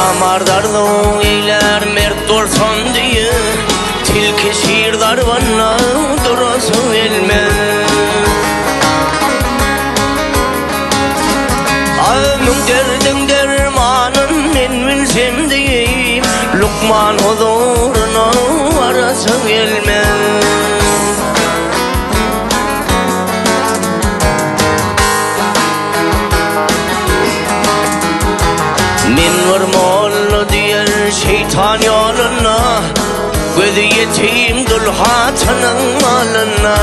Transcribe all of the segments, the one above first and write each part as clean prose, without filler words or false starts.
Namardarlığı eyler mert olsan diye tilki şiirdar bana durasın elme. Ağımın derdin dermanın men bilsem diye Lukman huzuruna varasın elme. Men varmalı diğer şeytan yoluna Gözü yetim dulhatının malına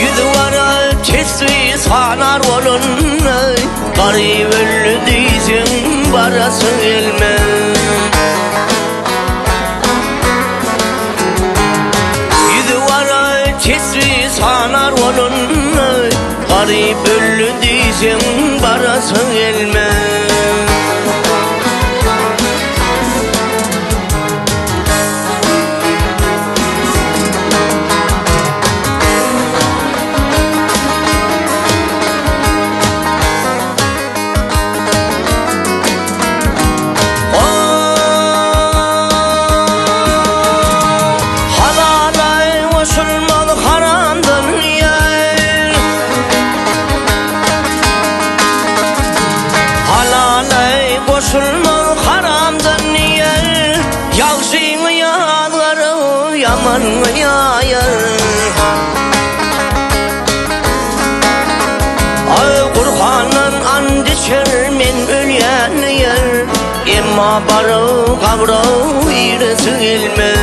Yüzü vara tesvi sanar olunna Garip öllü diysin barasın elme. Yüzü vara tesvi sanar olunna Garip öllü diysin barasın elme. Koşulmak haramdan niye Yavşin yağları yaman yağır Ay Kur'an'ın and içer men ölyen yer Emma barı kavra iğresi ilme.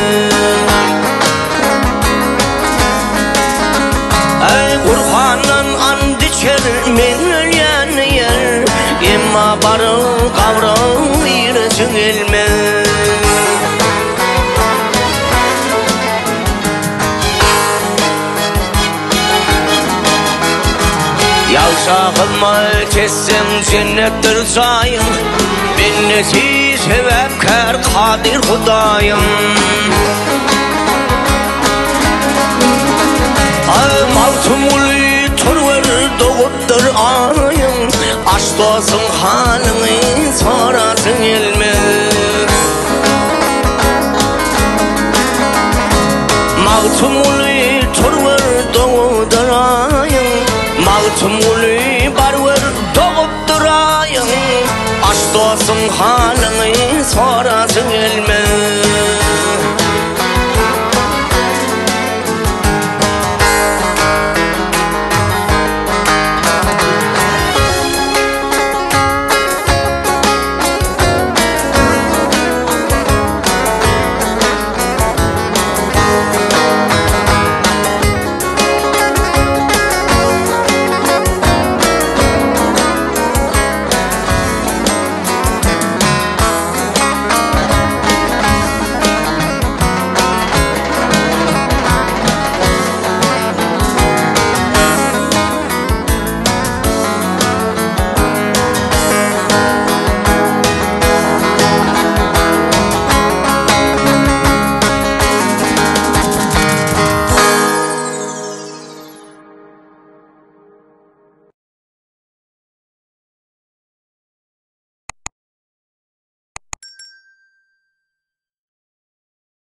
Ay Kur'an'ın and içer men ölyen yer Emma barı kavra iğresin elme. Yavşa kılma kessem cennettir sayın Benneti sebepkar kadir Hudayım. Maltum ulu turver doğuttur ayın Aşk dostun halini sorasın elme. Maltum ulu turver doğuttur ayın Maltum ulu barver doğuttur ayın Aşk dostun halini sorasın elme.